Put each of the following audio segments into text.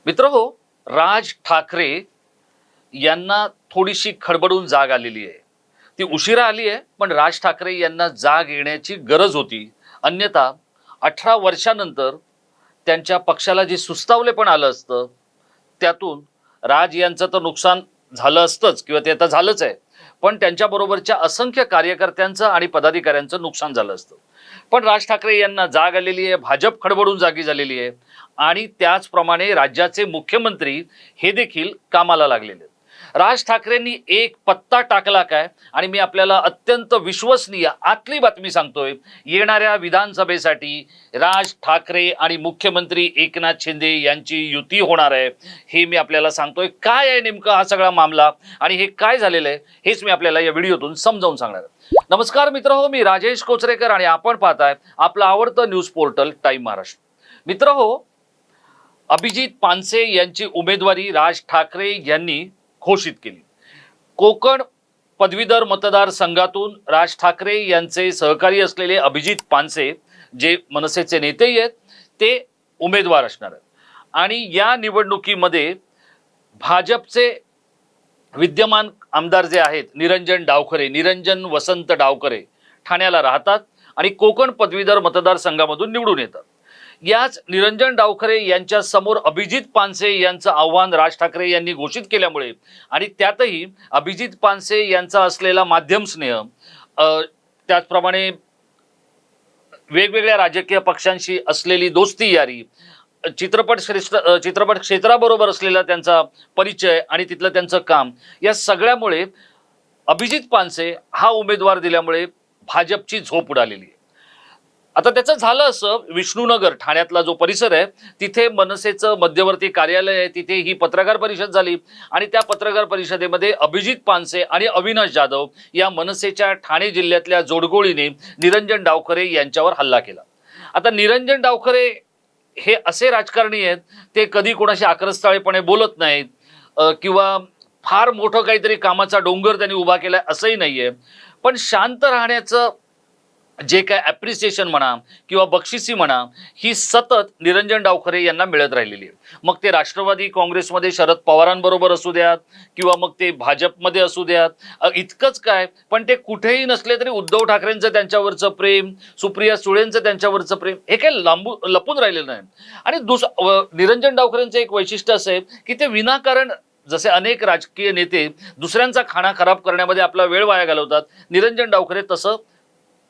मित्रहो, राज ठाकरे यांना थोडीशी खडबडून जाग आलेली आहे. ती उशिरा आली आहे, पण राज ठाकरे यांना जाग येण्याची गरज होती. अन्यथा 18 वर्षानंतर त्यांच्या पक्षाला जे सुस्तावलेपण आलं असतं, त्यातून राज यांचं तर नुकसान झालं असतंच किंवा ते आता झालंच आहे. पण त्यांच्याबरोबरच्या असंख्य कार्यकर्त्यांचं आणि पदाधिकाऱ्यांचं नुकसान झालं असतं. पण राज ठाकरे यांना जाग आलेली आहे, भाजप खडबडून जागी झालेली आहे आणि त्याचप्रमाणे राज्याचे मुख्यमंत्री हे देखील कामाला लागलेले आहेत. राज ठाकरेंनी एक पत्ता टाकला काय, आणि मी आपल्याला अत्यंत विश्वसनीय आतली बातमी सांगतोय. येणाऱ्या विधानसभेसाठी राज ठाकरे आणि मुख्यमंत्री एकनाथ शिंदे यांची युती होणार आहे, हे मी आपल्याला सांगतोय. काय आहे नेमका हा सगळा मामला आणि हे काय झालेलं आहे हेच मी आपल्याला या व्हिडिओतून समजावून सांगणार आहे. नमस्कार मित्रहो, मी राजेश कोचरेकर आणि आपण पाहताय आपलं आवडतं न्यूज पोर्टल टाइम महाराष्ट्र. मित्रहो, अभिजित पानसे यांची उमेदवारी राज ठाकरे यांनी घोषित केली. कोकण पदवीधर मतदारसंघातून राज ठाकरे यांचे सहकारी असलेले अभिजित पानसे, जे मनसेचे नेतेही आहेत, ते उमेदवार असणार आहेत. आणि या निवडणुकीमध्ये भाजपचे विद्यमान आमदार जे आहेत निरंजन वसंत डावखरे ठाण्याला राहतात आणि कोकण पदवीधर मतदारसंघामधून निवडून येतात. याच निरंजन डावखरे यांच्या समोर अभिजित पानसे यांचं आव्हान राज ठाकरे यांनी घोषित केल्यामुळे आणि त्यातही अभिजित पानसे यांचा असलेला माध्यम स्नेह, त्याचप्रमाणे वेगवेगळ्या राजकीय पक्षांशी असलेली दोस्ती यारी, चित्रपट क्षेत्राबरोबर असलेला त्यांचा परिचय आणि तिथलं त्यांचं काम, या सगळ्यामुळे अभिजित पानसे हा उमेदवार दिल्यामुळे भाजपची झोप उडालेली आहे. आता त्याचं झालं असं, विष्णुनगर ठाण्यातला जो परिसर आहे तिथे मनसेचं मध्यवर्ती कार्यालय आहे, तिथे ही पत्रकार परिषद झाली आणि त्या पत्रकार परिषदेमध्ये अभिजित पानसे आणि अविनाश जाधव या मनसेच्या ठाणे जिल्ह्यातल्या जोडगोळीने निरंजन डावखरे यांच्यावर हल्ला केला. आता निरंजन डावखरे हे असे राजकारणी आहेत, ते कधी कोणाशी आक्रस्ताळेपणे बोलत नाहीत किंवा फार मोठं काहीतरी कामाचा डोंगर त्यांनी उभा केलाय असंही नाहीये. पण शांत राहण्याचं जे काय ॲप्रिसिएशन म्हणा किंवा बक्षिसी म्हणा, ही सतत निरंजन डावखरे यांना मिळत राहिलेली आहे. मग ते राष्ट्रवादी काँग्रेसमध्ये शरद पवारांबरोबर असू द्यात किंवा मग ते भाजपमध्ये असू द्यात, इतकंच काय, पण ते कुठेही नसले तरी उद्धव ठाकरेंचं त्यांच्यावरचं प्रेम, सुप्रिया सुळेंचं त्यांच्यावरचं प्रेम, हे काही लपून राहिलेलं नाही. आणि निरंजन डावखरेंचं एक वैशिष्ट्य असं आहे की ते विनाकारण, जसे अनेक राजकीय नेते दुसऱ्यांचा खाणा खराब करण्यामध्ये आपला वेळ वाया घालवतात, निरंजन डावखरे तसं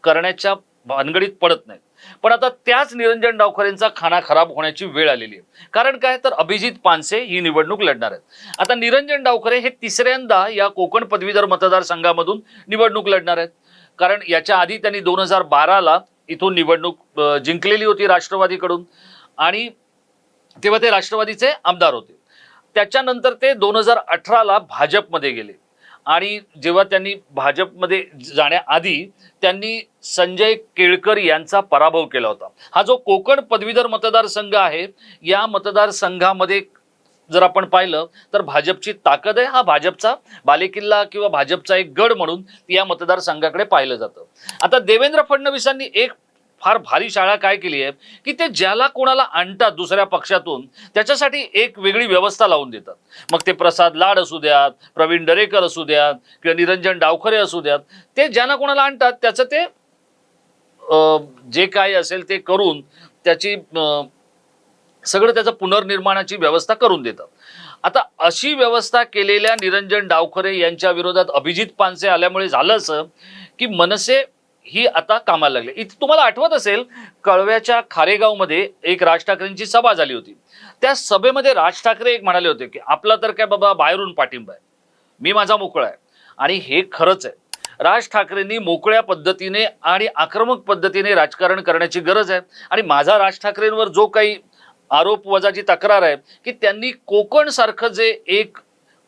करण्याच्या भानगडीत पडत नाहीत. पण आता त्याच निरंजन डावखरेंचा खाना खराब होण्याची वेळ आलेली आहे. कारण काय, तर अभिजित पानसे ही निवडणूक लढणार आहेत. आता निरंजन डावखरे हे तिसऱ्यांदा या कोकण पदवीधर मतदारसंघामधून निवडणूक लढणार आहेत. कारण याच्या आधी त्यांनी 2012ला इथून निवडणूक जिंकलेली होती राष्ट्रवादीकडून आणि तेव्हा ते राष्ट्रवादीचे आमदार होते. त्याच्यानंतर ते 2018ला भाजपमध्ये गेले आणि जेव्हा त्यांनी भाजपमध्ये जाण्याआधी त्यांनी संजय केळकर यांचा पराभव केला होता. हा जो कोकण पदवीधर मतदारसंघ आहे, या मतदारसंघामध्ये जर आपण पाहिलं तर भाजपची ताकद आहे. हा भाजपचा बालेकिल्ला किंवा भाजपचा एक गड म्हणून या मतदारसंघाकडे पाहिलं जातं. आता देवेंद्र फडणवीसांनी एक फार भारी शाळा काय केली आहे की ते ज्याला कोणाला आणतात दुसऱ्या पक्षातून, त्याच्यासाठी एक वेगळी व्यवस्था लावून देतात. मग ते प्रसाद लाड असू द्यात, प्रवीण दरेकर असू द्यात किंवा निरंजन डावखरे असू द्यात, ते ज्यांना कोणाला आणतात त्याचं ते जे काय असेल ते करून त्याची सगळं त्याचं पुनर्निर्माणाची व्यवस्था करून देतात. आता अशी व्यवस्था केलेल्या निरंजन डावखरे यांच्या विरोधात अभिजित पानसे आल्यामुळे झालं असं की मनसे ही आता कामाला लागली. इथे तुम्हाला आठवत असेल, कळव्याच्या खारेगावमध्ये एक राज ठाकरेंची सभा झाली होती. त्या सभेमध्ये राज ठाकरे एक म्हणाले होते की आपला तर काय बाबा बाहेरून पाठिंबा आहे, मी माझा मोकळा आहे. आणि हे खरंच आहे. राज ठाकरेंनी मोकळ्या पद्धतीने आणि आक्रमक पद्धतीने राजकारण करण्याची गरज आहे. आणि माझा राज ठाकरेंवर जो काही आरोप वजाची तक्रार आहे की त्यांनी कोकण सारखं जे एक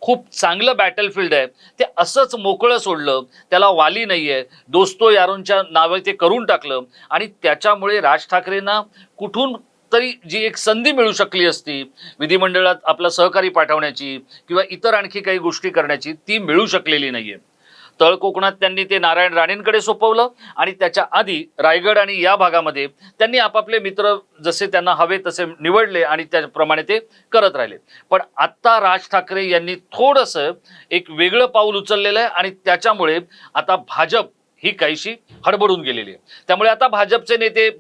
खूप चांगलं बॅटलफील्ड आहे ते असंच मोकळं सोडलं, त्याला वाली नाहीये, दोस्तो यारोंच्या नावे ते करून टाकलं आणि त्याच्यामुळे राज ठाकरेंना कुठून तरी जी एक संधी मिळू शकली असती विधिमंडळात आपला सहकारी पाठवण्याची किंवा इतर आणखी काही गोष्टी करण्याची, ती मिळू शकलेली नाहीये. तळ कोकणात त्यांनी ते नारायण राणेंकडे सोपवलं आणि त्याच्या आधी रायगड आणि या भागामध्ये त्यांनी आपापले मित्र जसे त्यांना हवे तसे निवडले आणि त्याप्रमाणे ते करत राहिले. पण आत्ता राज ठाकरे यांनी थोडंसं एक वेगळं पाऊल उचललेलं आहे आणि त्याच्यामुळे आता भाजप ही काहीशी हडबडून गेलेली आहे. त्यामुळे आता भाजपचे नेते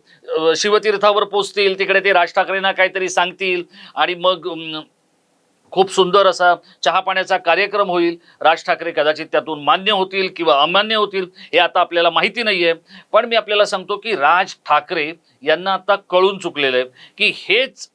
शिवतीर्थावर पोचतील, तिकडे ते राज ठाकरेंना काहीतरी सांगतील आणि मग खूप सुंदर असा चहा पाण्याचा कार्यक्रम होईल. राज ठाकरे कदाचित त्यातून मान्य होतील किंवा अमान्य होतील हे आता आपल्याला माहिती नाहीये. पण मी आपल्याला सांगतो की राज ठाकरे यांना आता कळून चुकलेलं आहे की हेच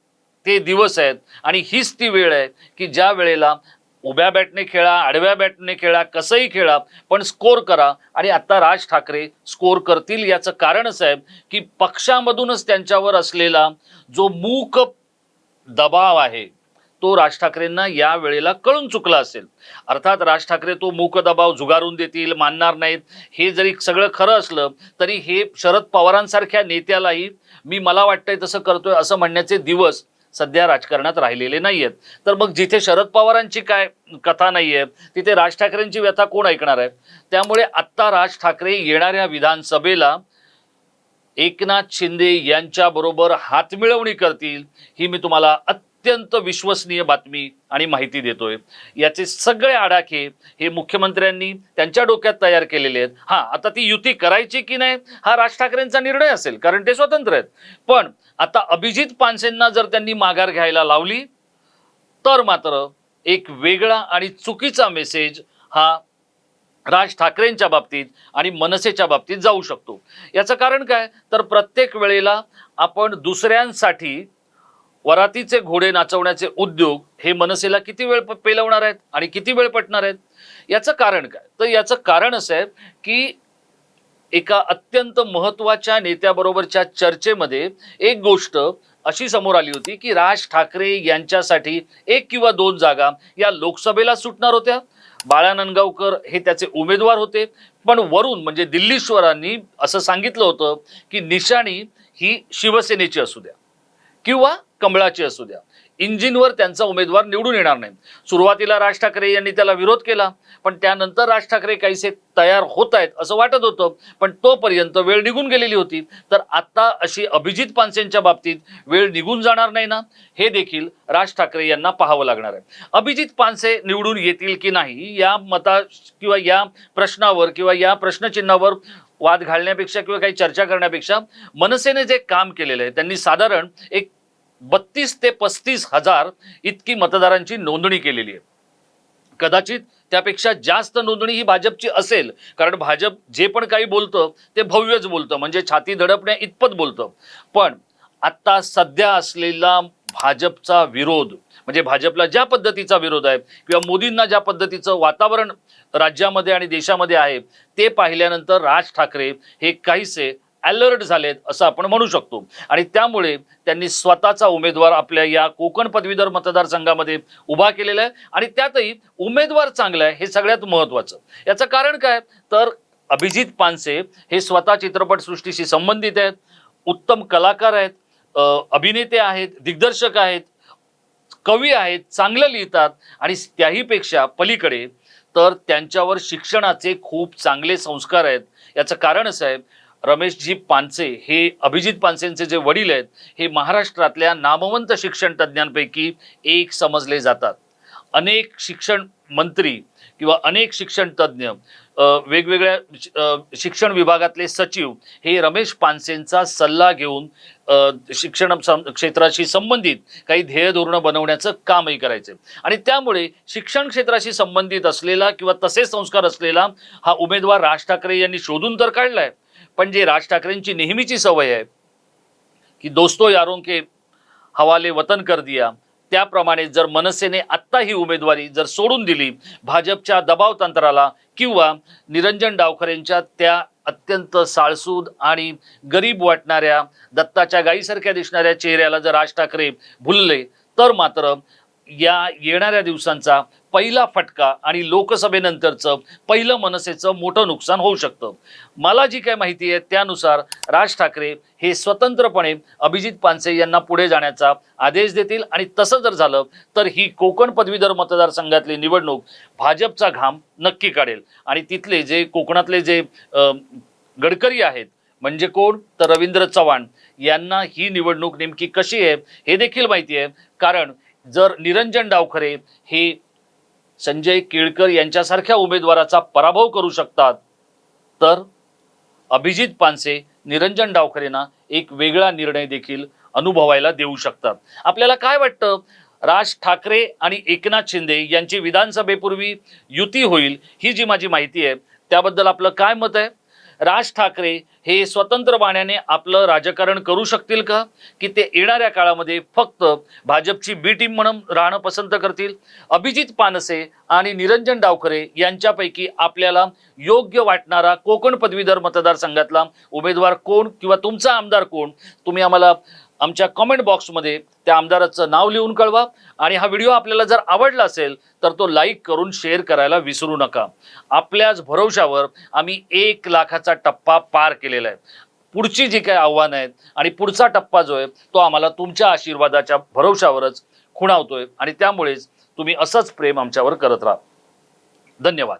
ते दिवस आहेत आणि हीच ती वेळ आहे की ज्या वेळेला उभ्या बॅटने खेळा, आडव्या बॅटने खेळा, कसंही खेळा, पण स्कोर करा. आणि आता राज ठाकरे स्कोर करतील याचं कारणच आहे की पक्षामधूनच त्यांच्यावर असलेला जो मूक दबाव आहे तो राज ठाकरेंना या वेळेला कळून चुकला असेल. अर्थात राज ठाकरे तो मूक दबाव झुगारून देतील, मानणार नाहीत, हे जरी सगळं खरं असलं तरी हे शरद पवारांसारख्या नेत्यालाही मी मला वाटतंय तसं करतोय असं म्हणण्याचे दिवस सध्या राजकारणात राहिलेले नाहीयेत. तर मग जिथे शरद पवारांची काय कथा नाहीये तिथे राज ठाकरेंची व्यथा कोण ऐकणार आहे? त्यामुळे आत्ता राज ठाकरे येणाऱ्या विधानसभेला एकनाथ शिंदे यांच्याबरोबर हातमिळवणी करतील ही मी तुम्हाला अत्यंत विश्वसनीय बातमी आणि माहिती देतोय. याचे सगळे आडाखे हे मुख्यमंत्र्यांनी त्यांच्या डोक्यात तयार केलेले आहेत. आता ती युती करायची की नाही हा राज ठाकरेंचा निर्णय असेल, कारण ते स्वतंत्र आहेत. पण आता अभिजित पानसेंना जर त्यांनी माघार घ्यायला लावली तर मात्र एक वेगळा आणि चुकीचा मेसेज हा राज ठाकरेंच्या बाबतीत आणि मनसेच्या बाबतीत जाऊ शकतो. याचं कारण काय तर प्रत्येक वेळेला आपण दुसऱ्यांसाठी वरातीचे घोडे नाचवण्याचे उद्योग हे मनसेला किती वेळ पेलवणार आहेत आणि किती वेळ पटणार आहेत? याचं कारण काय तर याचं कारण असं आहे की एका अत्यंत महत्वाच्या नेत्याबरोबरच्या चर्चेमध्ये एक गोष्ट अशी समोर आली होती की राज ठाकरे यांच्यासाठी 1 किंवा 2 जागा या लोकसभेला सुटणार होत्या. बाळा नांदगावकर हे त्याचे उमेदवार होते. पण वरून म्हणजे दिल्लीश्वरांनी असं सांगितलं होतं की निशाणी ही शिवसेनेची असू द्या किंवा कमळाची असू द्या, इंजिनवर त्यांचा उमेदवार निवडून येणार नाही. सुरुवातीला राज ठाकरे यांनी त्याला विरोध केला, पण त्यानंतर राज ठाकरे काहीसे तयार होत आहेत असं वाटत होतं, पण तोपर्यंत वेळ निघून गेलेली होती. तर आता अशी अभिजित पानसेंच्या बाबतीत वेळ निघून जाणार नाही ना, हे देखील राज ठाकरे यांना पाहावं लागणार आहे. अभिजित पानसे निवडून येतील की नाही या मता किंवा या प्रश्नावर किंवा या प्रश्नचिन्हावर वाद घालण्यापेक्षा किंवा काही चर्चा करण्यापेक्षा मनसेने जे काम केलेलं आहे त्यांनी साधारण एक 32 ते 35 हजार इतकी मतदारांची नोंदणी केलेली आहे. कदाचित त्यापेक्षा जास्त नोंदणी ही भाजपची असेल, कारण भाजप जे पण काही बोलतं ते भव्यच बोलतं, म्हणजे छाती धडपण्या इतपत बोलतं. पण आता सध्या असलेला भाजपचा विरोध म्हणजे भाजपला ज्या पद्धतीचा विरोध आहे किंवा मोदींना ज्या पद्धतीचं वातावरण राज्यामध्ये आणि देशामध्ये आहे ते पाहिल्यानंतर राज ठाकरे हे काहीसे अलर्ट झालेत असं आपण म्हणू शकतो. आणि त्यामुळे त्यांनी स्वतःचा उमेदवार आपल्या या कोकण पदवीधर मतदारसंघामध्ये उभा केलेला आहे आणि त्यातही उमेदवार चांगला आहे हे सगळ्यात महत्त्वाचं. याचं कारण काय तर अभिजित पानसे हे स्वतः चित्रपटसृष्टीशी संबंधित आहेत, उत्तम कलाकार आहेत, अभिनेते आहेत, दिग्दर्शक आहेत, कवी आहेत, चांगलं लिहितात आणि त्याहीपेक्षा पलीकडे तर त्यांच्यावर शिक्षणाचे खूप चांगले संस्कार आहेत. याचं कारण असं आहे रमेशजी पानसे हे अभिजित पानसेंचे जे वडील आहेत हे महाराष्ट्रातल्या नामवंत शिक्षण तज्ज्ञांपैकी एक समजले जातात. अनेक शिक्षण मंत्री किंवा अनेक शिक्षण तज्ज्ञ वेगवेगळ्या शिक्षण विभागातले सचिव हे रमेश पानसेंचा सल्ला घेऊन शिक्षण क्षेत्राशी संबंधित काही ध्येय धोरणं बनवण्याचं कामही करायचे. आणि त्यामुळे शिक्षण क्षेत्राशी संबंधित असलेला किंवा तसे संस्कार असलेला हा उमेदवार राज ठाकरे यांनी शोधून तर काढलाय. पण जे राज ठाकरेंची नेहमीची सवय आहे की दोस्तों यारों के हवाले वतन कर दिया, त्याप्रमाणे जर मनसेने आत्ता ही उमेदवारी जर सोडून दिली भाजपच्या दबाव तंत्राला किंवा निरंजन डावखरेंच्या त्या अत्यंत साळसूद आणि गरीब वाटणाऱ्या दत्ताच्या गाईसारख्या दिसणाऱ्या चेहऱ्याला जर राज ठाकरे भुलले तर मात्र या येणाऱ्या दिवसांचा पहिला फटका आणि लोकसभेनंतरचं पहिलं मनसेचं मोठं नुकसान होऊ शकतं. मला जी काय माहिती आहे त्यानुसार राज ठाकरे हे स्वतंत्रपणे अभिजित पानसे यांना पुढे जाण्याचा आदेश देतील आणि तसं जर झालं तर ही कोकण पदवीधर मतदारसंघातली निवडणूक भाजपचा घाम नक्की काढेल आणि तिथले जे कोकणातले जे गडकरी आहेत म्हणजे कोण तर रवींद्र चव्हाण यांना ही निवडणूक नेमकी कशी आहे हे देखील माहिती आहे. कारण जर निरंजन डावखरे हे संजय केळकर यांच्यासारख्या उमेदवाराचा पराभव करू शकतात तर अभिजित पानसे निरंजन डावखरेंना एक वेगळा निर्णय देखील अनुभवायला देऊ शकतात. आपल्याला काय वाटतं? राज ठाकरे आणि एकनाथ शिंदे यांची विधानसभेपूर्वी युती होईल ही जी माझी माहिती आहे त्याबद्दल आपलं काय मत आहे? राज ठाकरे हे स्वतंत्र बाण्याने आपलं राजकारण करू शकतील का की ते येणाऱ्या काळामध्ये फक्त भाजपची बी टीम म्हणून राहणं पसंत करतील? अभिजित पानसे आणि निरंजन डावखरे यांच्यापैकी आपल्याला योग्य वाटणारा कोकण पदवीधर मतदारसंघातला उमेदवार कोण किंवा तुमचा आमदार कोण तुम्ही आम्हाला आमच्या कमेंट बॉक्समध्ये त्या आमदाराचं नाव लिहून कळवा. आणि हा व्हिडिओ आपल्याला जर आवडला असेल तर तो लाईक करून शेअर करायला विसरू नका. आपल्याच भरवशावर आम्ही 1 लाखाचा टप्पा पार केलेला आहे. पुढची जी काही आव्हानं आहेत आणि पुढचा टप्पा जो आहे तो आम्हाला तुमच्या आशीर्वादाच्या भरवशावरच खुणावतोय आणि त्यामुळेच तुम्ही असंच प्रेम आमच्यावर करत राहा. धन्यवाद.